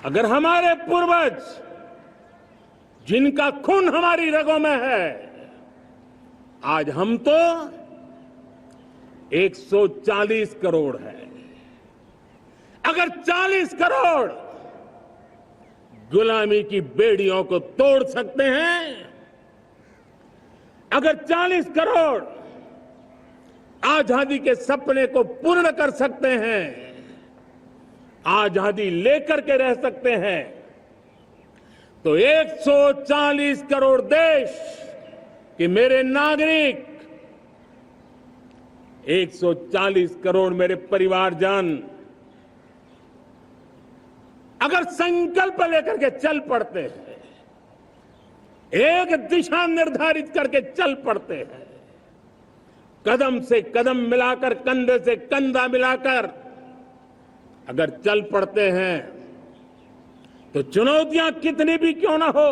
अगर हमारे पूर्वज, जिनका खून हमारी रगों में है, आज हम तो 140 करोड़ है। अगर 40 करोड़ गुलामी की बेड़ियों को तोड़ सकते हैं, अगर 40 करोड़ आजादी के सपने को पूर्ण कर सकते हैं, आजादी लेकर के रह सकते हैं, तो 140 करोड़ देश के मेरे नागरिक, 140 करोड़ मेरे परिवारजन अगर संकल्प लेकर के चल पड़ते हैं, एक दिशा निर्धारित करके चल पड़ते हैं, कदम से कदम मिलाकर, कंधे से कंधा मिलाकर अगर चल पड़ते हैं, तो चुनौतियां कितनी भी क्यों ना हो,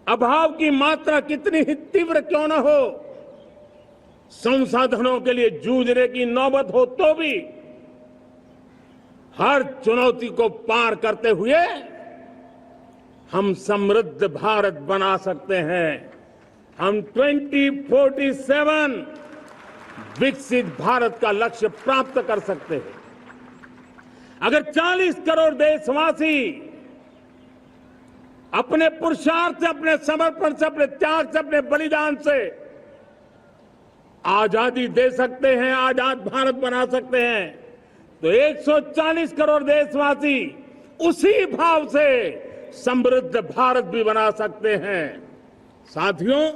अभाव की मात्रा कितनी ही तीव्र क्यों ना हो, संसाधनों के लिए जूझने की नौबत हो तो भी हर चुनौती को पार करते हुए हम समृद्ध भारत बना सकते हैं। हम 2047 विकसित भारत का लक्ष्य प्राप्त कर सकते हैं। अगर 40 करोड़ देशवासी अपने पुरुषार्थ से, अपने समर्पण से, अपने त्याग से, अपने बलिदान से आजादी दे सकते हैं, आजाद भारत बना सकते हैं, तो 140 करोड़ देशवासी उसी भाव से समृद्ध भारत भी बना सकते हैं। साथियों,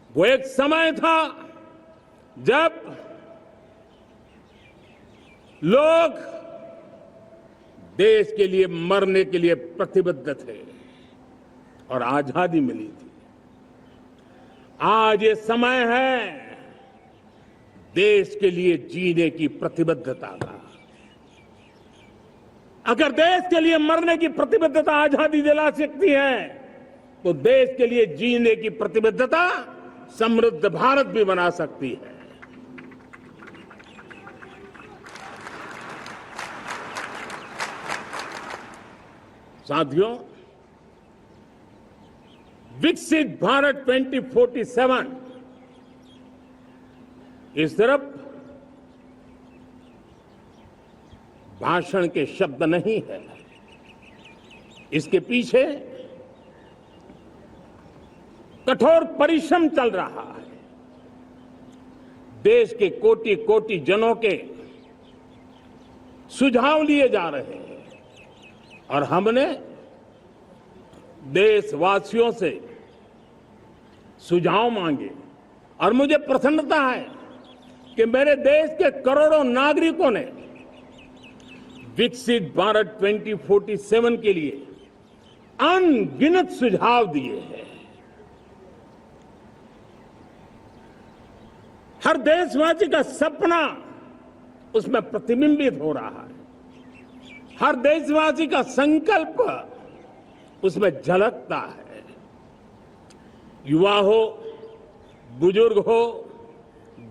वो एक समय था जब लोग देश के लिए मरने के लिए प्रतिबद्ध थे और आजादी मिली थी। आज ये समय है देश के लिए जीने की प्रतिबद्धता का। अगर देश के लिए मरने की प्रतिबद्धता आजादी दिला सकती है, तो देश के लिए जीने की प्रतिबद्धता समृद्ध भारत भी बना सकती है। साथियों, विकसित भारत 2047 ये सिर्फ भाषण के शब्द नहीं है, इसके पीछे कठोर परिश्रम चल रहा है। देश के कोटि कोटि जनों के सुझाव लिए जा रहे हैं और हमने देशवासियों से सुझाव मांगे और मुझे प्रसन्नता है कि मेरे देश के करोड़ों नागरिकों ने विकसित भारत 2047 के लिए अनगिनत सुझाव दिए हैं। हर देशवासी का सपना उसमें प्रतिबिंबित हो रहा है, हर देशवासी का संकल्प उसमें झलकता है। युवा हो, बुजुर्ग हो,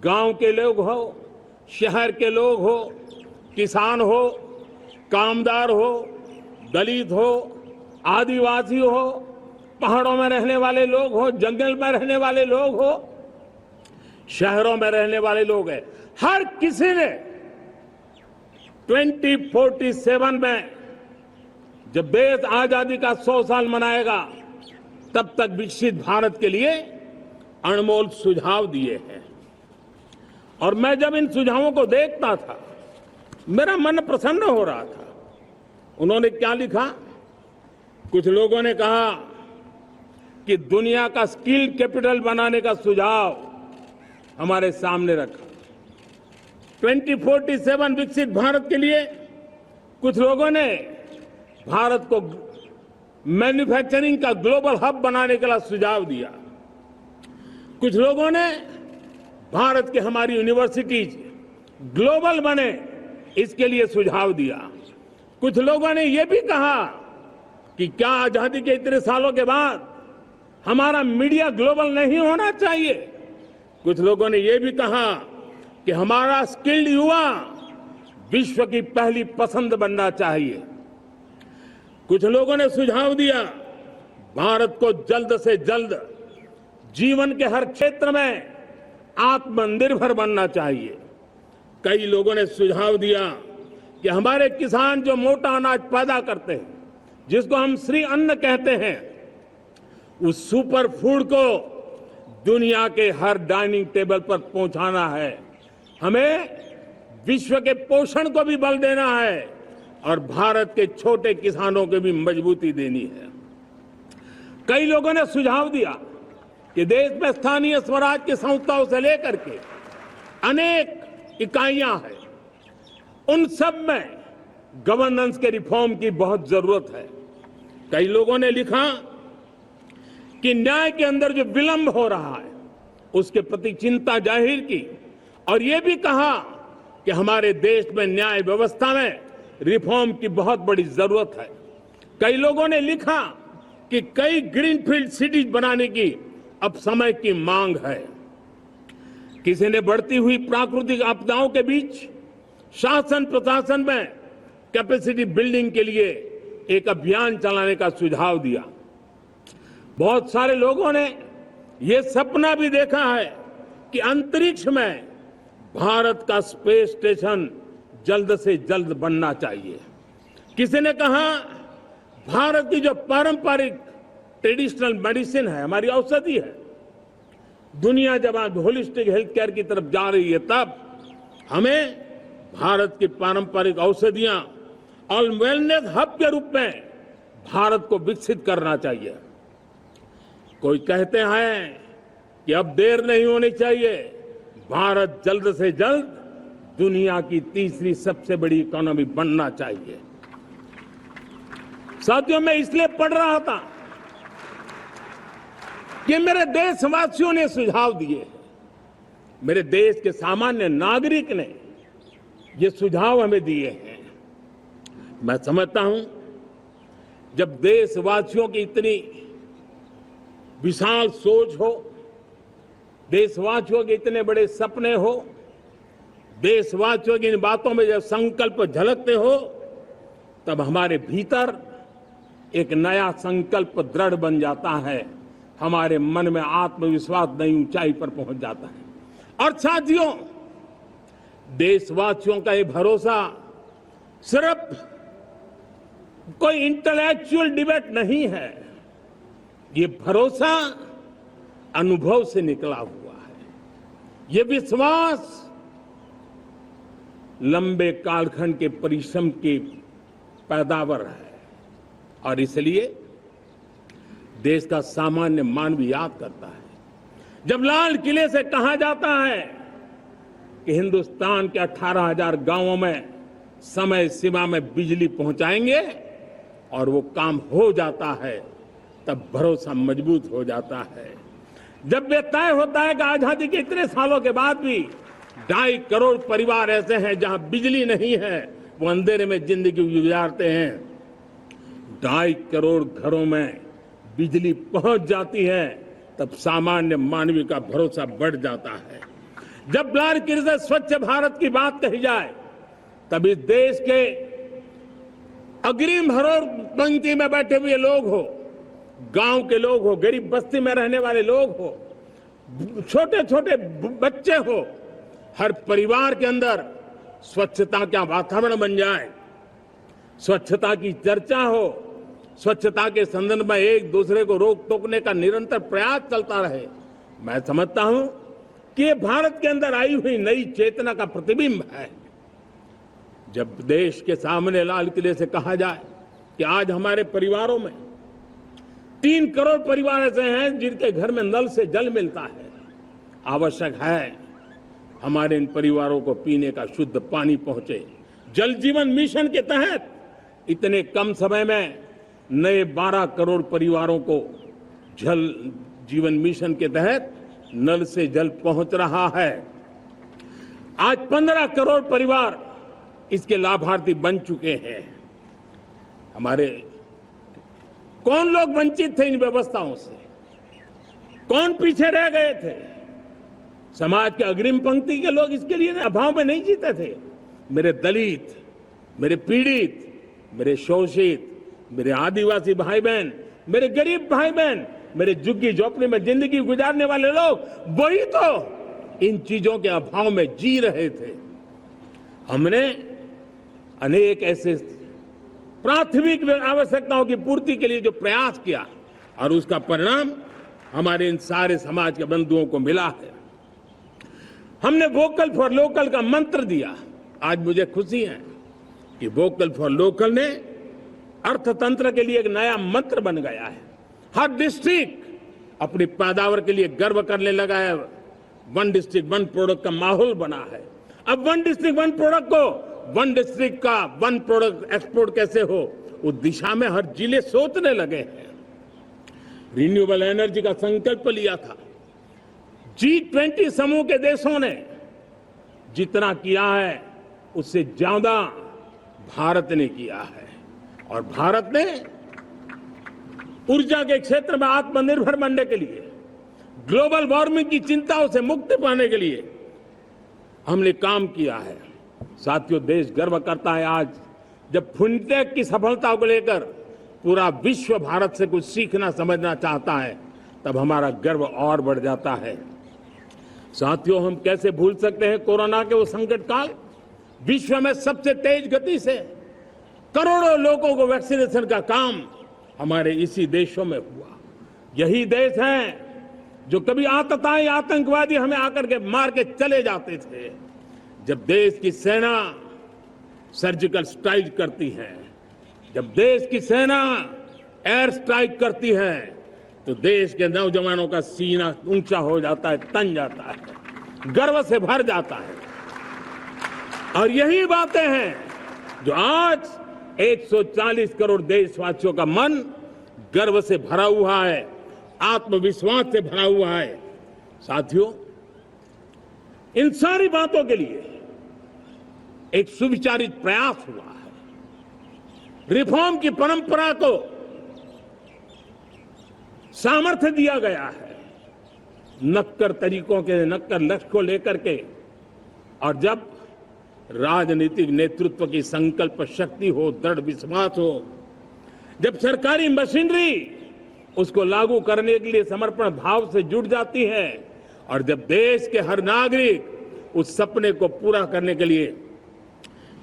गांव के लोग हो, शहर के लोग हो, किसान हो, कामदार हो, दलित हो, आदिवासी हो, पहाड़ों में रहने वाले लोग हो, जंगल में रहने वाले लोग हो, शहरों में रहने वाले लोग हैं, हर किसी ने 2047 में जब देश आजादी का 100 साल मनाएगा, तब तक विकसित भारत के लिए अनमोल सुझाव दिए हैं। और मैं जब इन सुझावों को देखता था, मेरा मन प्रसन्न हो रहा था। उन्होंने क्या लिखा? कुछ लोगों ने कहा कि दुनिया का स्किल कैपिटल बनाने का सुझाव हमारे सामने रखा। 2047 विकसित भारत के लिए कुछ लोगों ने भारत को मैन्युफैक्चरिंग का ग्लोबल हब बनाने का सुझाव दिया। कुछ लोगों ने भारत के हमारी यूनिवर्सिटीज ग्लोबल बने, इसके लिए सुझाव दिया। कुछ लोगों ने यह भी कहा कि क्या आजादी के इतने सालों के बाद हमारा मीडिया ग्लोबल नहीं होना चाहिए। कुछ लोगों ने यह भी कहा कि हमारा स्किल्ड युवा विश्व की पहली पसंद बनना चाहिए। कुछ लोगों ने सुझाव दिया भारत को जल्द से जल्द जीवन के हर क्षेत्र में आत्मनिर्भर बनना चाहिए। कई लोगों ने सुझाव दिया कि हमारे किसान जो मोटा अनाज पैदा करते हैं, जिसको हम श्री अन्न कहते हैं, उस सुपर फूड को दुनिया के हर डाइनिंग टेबल पर पहुंचाना है। हमें विश्व के पोषण को भी बल देना है और भारत के छोटे किसानों को भी मजबूती देनी है। कई लोगों ने सुझाव दिया कि देश में स्थानीय स्वराज की संस्थाओं से लेकर के अनेक इकाइयां हैं, उन सब में गवर्नेंस के रिफॉर्म की बहुत जरूरत है। कई लोगों ने लिखा कि न्याय के अंदर जो विलंब हो रहा है उसके प्रति चिंता जाहिर की और ये भी कहा कि हमारे देश में न्याय व्यवस्था में रिफॉर्म की बहुत बड़ी जरूरत है। कई लोगों ने लिखा कि कई ग्रीनफील्ड सिटीज बनाने की अब समय की मांग है। किसी ने बढ़ती हुई प्राकृतिक आपदाओं के बीच शासन प्रशासन में कैपेसिटी बिल्डिंग के लिए एक अभियान चलाने का सुझाव दिया। बहुत सारे लोगों ने यह सपना भी देखा है कि अंतरिक्ष में भारत का स्पेस स्टेशन जल्द से जल्द बनना चाहिए। किसी ने कहा भारत की जो पारंपरिक ट्रेडिशनल मेडिसिन है, हमारी औषधि है, दुनिया जब आज होलिस्टिक हेल्थ केयर की तरफ जा रही है, तब हमें भारत की पारंपरिक औषधियां और वेलनेस हब के रूप में भारत को विकसित करना चाहिए। कोई कहते हैं कि अब देर नहीं होनी चाहिए, भारत जल्द से जल्द दुनिया की तीसरी सबसे बड़ी इकोनॉमी बनना चाहिए। साथियों, मैं इसलिए पढ़ रहा था कि मेरे देशवासियों ने सुझाव दिए, मेरे देश के सामान्य नागरिक ने ये सुझाव हमें दिए हैं। मैं समझता हूं जब देशवासियों की इतनी विशाल सोच हो, देशवासियों के इतने बड़े सपने हो, देशवासियों की इन बातों में जब संकल्प झलकते हो, तब हमारे भीतर एक नया संकल्प दृढ़ बन जाता है, हमारे मन में आत्मविश्वास नई ऊंचाई पर पहुंच जाता है। और साथियों, देशवासियों का ये भरोसा सिर्फ कोई इंटेलेक्चुअल डिबेट नहीं है, ये भरोसा अनुभव से निकला हुआ है। ये विश्वास लंबे कालखंड के परिश्रम की पैदावार है और इसलिए देश का सामान्य मानव याद करता है जब लाल किले से कहा जाता है कि हिंदुस्तान के 18,000 गांवों में समय सीमा में बिजली पहुंचाएंगे और वो काम हो जाता है, तब भरोसा मजबूत हो जाता है। जब ये तय होता है कि आजादी के इतने सालों के बाद भी 2.5 करोड़ परिवार ऐसे हैं जहां बिजली नहीं है, वो अंधेरे में जिंदगी गुजारते हैं, 2.5 करोड़ घरों में बिजली पहुंच जाती है, तब सामान्य मानवीय का भरोसा बढ़ जाता है। जब लाल किले से स्वच्छ भारत की बात कही जाए, तब इस देश के अग्रिम हरोड़ पंक्ति में बैठे हुए लोग हो, गांव के लोग हो, गरीब बस्ती में रहने वाले लोग हो, छोटे छोटे बच्चे हो, हर परिवार के अंदर स्वच्छता का वातावरण बन जाए, स्वच्छता की चर्चा हो, स्वच्छता के संदर्भ में एक दूसरे को रोक टोकने का निरंतर प्रयास चलता रहे। मैं समझता हूं कि ये भारत के अंदर आई हुई नई चेतना का प्रतिबिंब है। जब देश के सामने लाल किले से कहा जाए कि आज हमारे परिवारों में 3 करोड़ परिवार ऐसे हैं जिनके घर में नल से जल मिलता है, आवश्यक है हमारे इन परिवारों को पीने का शुद्ध पानी पहुंचे। जल जीवन मिशन के तहत इतने कम समय में नए 12 करोड़ परिवारों को जल जीवन मिशन के तहत नल से जल पहुंच रहा है। आज 15 करोड़ परिवार इसके लाभार्थी बन चुके हैं। हमारे कौन लोग वंचित थे इन व्यवस्थाओं से, कौन पीछे रह गए थे? समाज के अग्रिम पंक्ति के लोग इसके लिए अभाव में नहीं जीते थे, मेरे दलित, मेरे पीड़ित, मेरे शोषित, मेरे आदिवासी भाई बहन, मेरे गरीब भाई बहन, मेरे झुग्गी झोपड़ी में जिंदगी गुजारने वाले लोग, वही तो इन चीजों के अभाव में जी रहे थे। हमने अनेक ऐसे प्राथमिक आवश्यकताओं की पूर्ति के लिए जो प्रयास किया और उसका परिणाम हमारे इन सारे समाज के बंधुओं को मिला है। हमने वोकल फॉर लोकल का मंत्र दिया। आज मुझे खुशी है कि वोकल फॉर लोकल ने अर्थतंत्र के लिए एक नया मंत्र बन गया है। हर डिस्ट्रिक्ट अपनी पैदावार के लिए गर्व करने लगा है। वन डिस्ट्रिक्ट वन प्रोडक्ट का माहौल बना है। अब वन डिस्ट्रिक्ट वन प्रोडक्ट को, वन डिस्ट्रिक्ट का वन प्रोडक्ट एक्सपोर्ट कैसे हो, उस दिशा में हर जिले सोचने लगे हैं। रिन्यूएबल एनर्जी का संकल्प लिया था। G20 समूह के देशों ने जितना किया है उससे ज्यादा भारत ने किया है, और भारत ने ऊर्जा के क्षेत्र में आत्मनिर्भर बनने के लिए, ग्लोबल वार्मिंग की चिंताओं से मुक्ति पाने के लिए हमने काम किया है। साथियों, देश गर्व करता है आज जब फिनटेक की सफलता को लेकर पूरा विश्व भारत से कुछ सीखना समझना चाहता है, तब हमारा गर्व और बढ़ जाता है। साथियों, हम कैसे भूल सकते हैं कोरोना के वो संकट काल। विश्व में सबसे तेज गति से करोड़ों लोगों को वैक्सीनेशन का काम हमारे इसी देशों में हुआ। यही देश हैं जो कभी आतताई आतंकवादी हमें आकर के मार के चले जाते थे। जब देश की सेना सर्जिकल स्ट्राइक करती है, जब देश की सेना एयर स्ट्राइक करती है, तो देश के नौजवानों का सीना ऊंचा हो जाता है, तन जाता है, गर्व से भर जाता है। और यही बातें हैं जो आज 140 करोड़ देशवासियों का मन गर्व से भरा हुआ है, आत्मविश्वास से भरा हुआ है। साथियों, इन सारी बातों के लिए एक सुविचारित प्रयास हुआ है। रिफॉर्म की परंपरा को सामर्थ्य दिया गया है, नक्कर तरीकों के, नक्कर लक्ष्य को लेकर के। और जब राजनीतिक नेतृत्व की संकल्प शक्ति हो, दृढ़ विश्वास हो, जब सरकारी मशीनरी उसको लागू करने के लिए समर्पण भाव से जुट जाती है, और जब देश के हर नागरिक उस सपने को पूरा करने के लिए,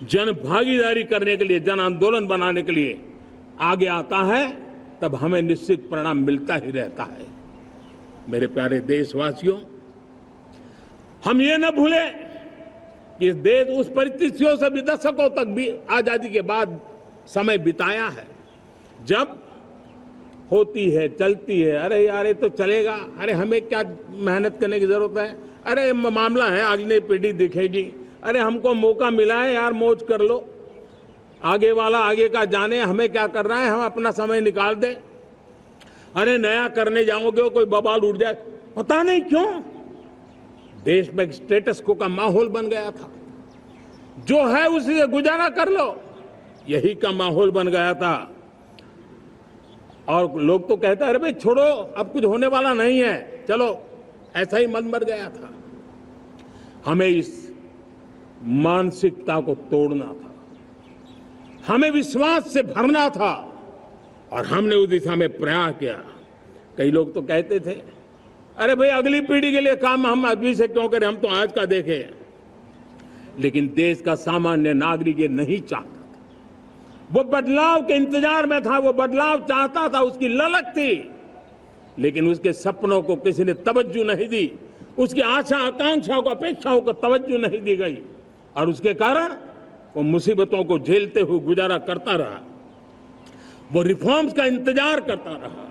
जन भागीदारी करने के लिए, जन आंदोलन बनाने के लिए आगे आता है, तब हमें निश्चित परिणाम मिलता ही रहता है। मेरे प्यारे देशवासियों, हम ये न भूलें कि इस देश उस परिस्थितियों से भी दशकों तक भी आजादी के बाद समय बिताया है, जब होती है, चलती है, अरे यार ये तो चलेगा, अरे हमें क्या मेहनत करने की जरूरत है, अरे मामला है अगली पीढ़ी दिखेगी, अरे हमको मौका मिला है यार, मौज कर लो, आगे वाला आगे का जाने, हमें क्या कर रहा है, हम अपना समय निकाल दें। अरे नया करने जाओगे कोई बवाल उठ जाए, पता नहीं क्यों देश में स्टेटस को का माहौल बन गया था। जो है उसी से गुजारा कर लो, यही का माहौल बन गया था। और लोग तो कहते हैं अरे भाई छोड़ो, अब कुछ होने वाला नहीं है, चलो, ऐसा ही मन मर गया था। हमें इस मानसिकता को तोड़ना था, हमें विश्वास से भरना था, और हमने उस दिशा में प्रयास किया। कई लोग तो कहते थे अरे भाई अगली पीढ़ी के लिए काम हम अभी से क्यों करें, हम तो आज का देखें। लेकिन देश का सामान्य नागरिक ये नहीं चाहता था, वो बदलाव के इंतजार में था, वो बदलाव चाहता था, उसकी ललक थी, लेकिन उसके सपनों को किसी ने तवज्जो नहीं दी, उसकी आशा आकांक्षाओं को, अपेक्षाओं को तवज्जो नहीं दी गई, और उसके कारण वो मुसीबतों को झेलते हुए गुजारा करता रहा, वो रिफॉर्म्स का इंतजार करता रहा।